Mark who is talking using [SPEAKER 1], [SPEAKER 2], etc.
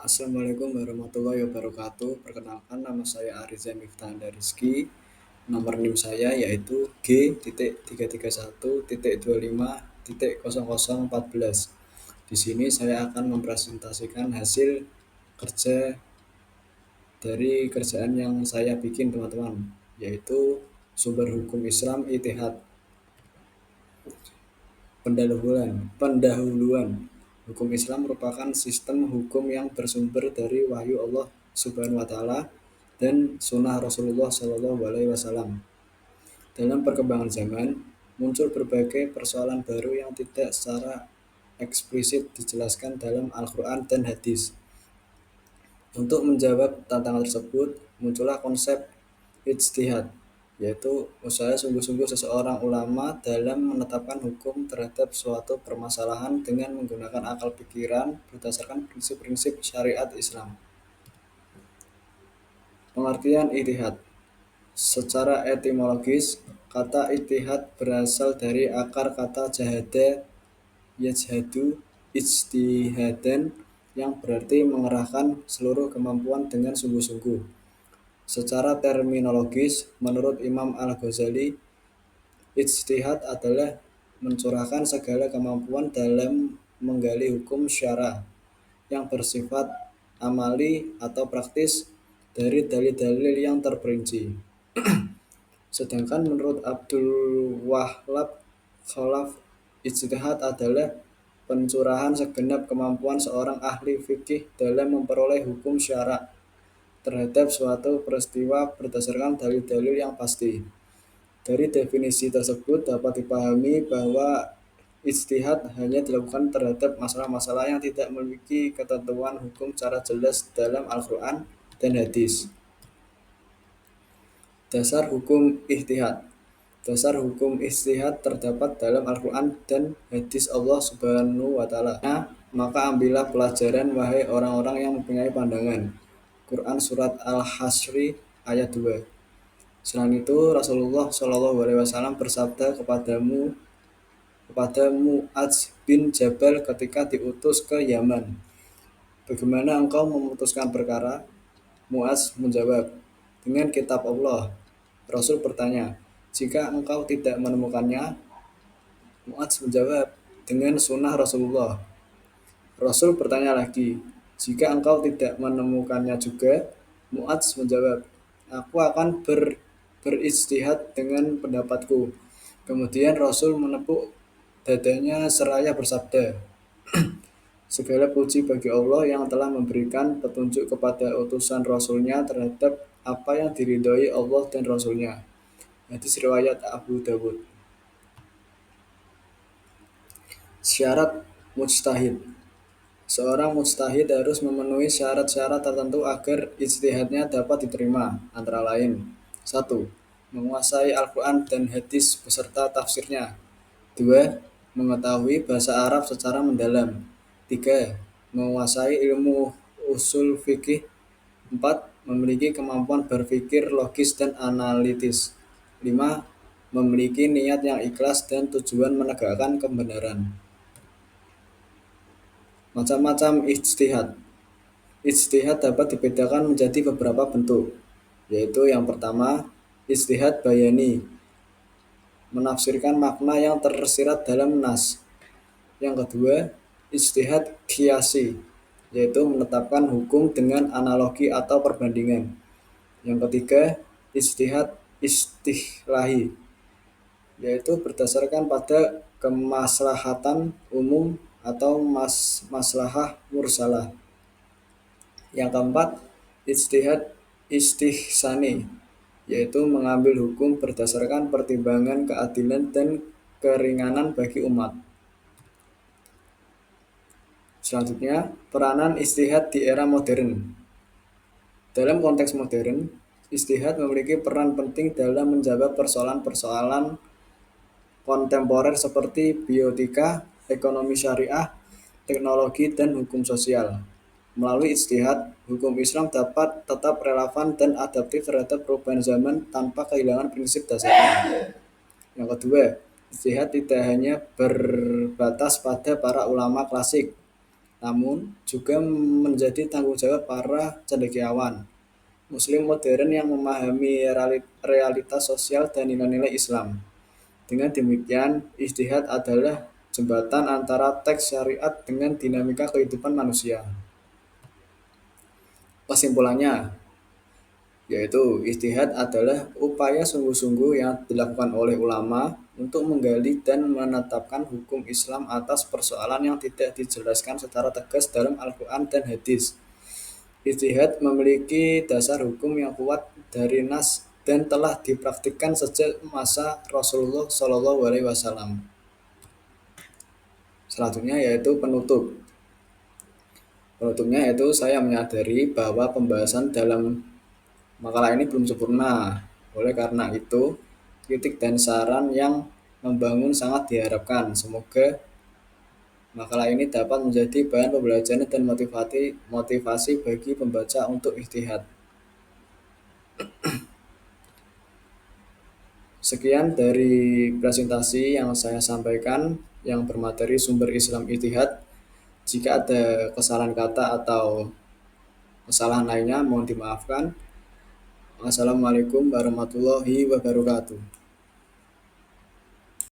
[SPEAKER 1] Assalamualaikum warahmatullahi wabarakatuh. Perkenalkan, nama saya Ariza Miftahanda Rizky. Nomor NIM saya yaitu G.331.25.0014. Di sini saya akan mempresentasikan hasil kerja dari kerjaan yang saya bikin, teman-teman, yaitu sumber hukum Islam Itihad. Pendahuluan. Hukum Islam merupakan sistem hukum yang bersumber dari wahyu Allah Subhanahu wa taala dan sunnah Rasulullah Shallallahu alaihi wasallam. Dalam perkembangan zaman, muncul berbagai persoalan baru yang tidak secara eksplisit dijelaskan dalam Al-Qur'an dan hadis. Untuk menjawab tantangan tersebut, muncullah konsep ijtihad, yaitu usaha sungguh-sungguh seseorang ulama dalam menetapkan hukum terhadap suatu permasalahan dengan menggunakan akal pikiran berdasarkan prinsip-prinsip syariat Islam. Pengertian ijtihad. Secara etimologis, kata ijtihad berasal dari akar kata jahada yajhadu ijtihadan yang berarti mengerahkan seluruh kemampuan dengan sungguh-sungguh. Secara terminologis, menurut Imam Al-Ghazali, ijtihad adalah mencurahkan segala kemampuan dalam menggali hukum syara yang bersifat amali atau praktis dari dalil-dalil yang terperinci. Sedangkan menurut Abdul Wahhab Khalaf, ijtihad adalah pencurahan segenap kemampuan seorang ahli fikih dalam memperoleh hukum syara terhadap suatu peristiwa berdasarkan dalil-dalil yang pasti. Dari definisi tersebut dapat dipahami bahwa ijtihad hanya dilakukan terhadap masalah-masalah yang tidak memiliki ketentuan hukum secara jelas dalam Al-Quran dan hadis. Dasar hukum ijtihad. Dasar hukum ijtihad terdapat dalam Al-Quran dan hadis Allah Subhanahu wa taala. Maka ambillah pelajaran wahai orang-orang yang mempunyai pandangan. Quran surat Al-Hasyr ayat 2. Selain itu, Rasulullah Shallallahu alaihi wasallam bersabda kepada Mu'adz bin Jabal ketika diutus ke Yaman, "Bagaimana engkau memutuskan perkara?" Mu'adz menjawab, "Dengan kitab Allah." Rasul bertanya, "Jika engkau tidak menemukannya?" Mu'adz menjawab, "Dengan sunnah Rasulullah." Rasul bertanya lagi, "Jika engkau tidak menemukannya juga?" Mu'adz menjawab, "Aku akan berijtihad dengan pendapatku." Kemudian Rasul menepuk dadanya seraya bersabda, "Segala puji bagi Allah yang telah memberikan petunjuk kepada utusan Rasulnya terhadap apa yang diridhoi Allah dan Rasulnya." Hadis riwayat Abu Dawud. Syarat mujtahid. Seorang mujtahid harus memenuhi syarat-syarat tertentu agar ijtihadnya dapat diterima, antara lain: 1. Menguasai Al-Quran dan hadis beserta tafsirnya. 2. Mengetahui bahasa Arab secara mendalam. 3. Menguasai ilmu usul fikih. 4. Memiliki kemampuan berpikir logis dan analitis. 5. Memiliki niat yang ikhlas dan tujuan menegakkan kebenaran. Macam-macam ijtihad. Ijtihad dapat dibedakan menjadi beberapa bentuk, yaitu yang pertama, ijtihad bayani, menafsirkan makna yang tersirat dalam nas. Yang kedua, ijtihad qiyasi, yaitu menetapkan hukum dengan analogi atau perbandingan. Yang ketiga, ijtihad istihlahi, yaitu berdasarkan pada kemaslahatan umum atau maslahah mursalah. Yang keempat, ijtihad istihsani, yaitu mengambil hukum berdasarkan pertimbangan keadilan dan keringanan bagi umat. Selanjutnya, peranan ijtihad di era modern. Dalam konteks modern, ijtihad memiliki peran penting dalam menjawab persoalan-persoalan kontemporer seperti bioetika, ekonomi syariah, teknologi, dan hukum sosial. Melalui ijtihad, hukum Islam dapat tetap relevan dan adaptif terhadap perubahan zaman tanpa kehilangan prinsip dasarnya. Yang kedua, ijtihad tidak hanya berbatas pada para ulama klasik. namun juga menjadi tanggung jawab para cendekiawan Muslim modern yang memahami realitas sosial dan nilai-nilai Islam. Dengan demikian, ijtihad adalah jembatan antara teks syariat dengan dinamika kehidupan manusia. Kesimpulannya, yaitu ijtihad adalah upaya sungguh-sungguh yang dilakukan oleh ulama untuk menggali dan menetapkan hukum Islam atas persoalan yang tidak dijelaskan secara tegas dalam Al-Quran dan hadis. Ijtihad memiliki dasar hukum yang kuat dari nas dan telah dipraktikkan sejak masa Rasulullah SAW. Selanjutnya yaitu penutup. Penutupnya yaitu saya menyadari bahwa pembahasan dalam makalah ini belum sempurna. Oleh karena itu, kritik dan saran yang membangun sangat diharapkan. Semoga makalah ini dapat menjadi bahan pembelajaran dan motivasi bagi pembaca untuk ijtihad. Sekian dari presentasi yang saya sampaikan yang bermateri sumber Islam Ijtihad. Jika ada kesalahan kata atau kesalahan lainnya mohon dimaafkan. Wassalamualaikum warahmatullahi wabarakatuh.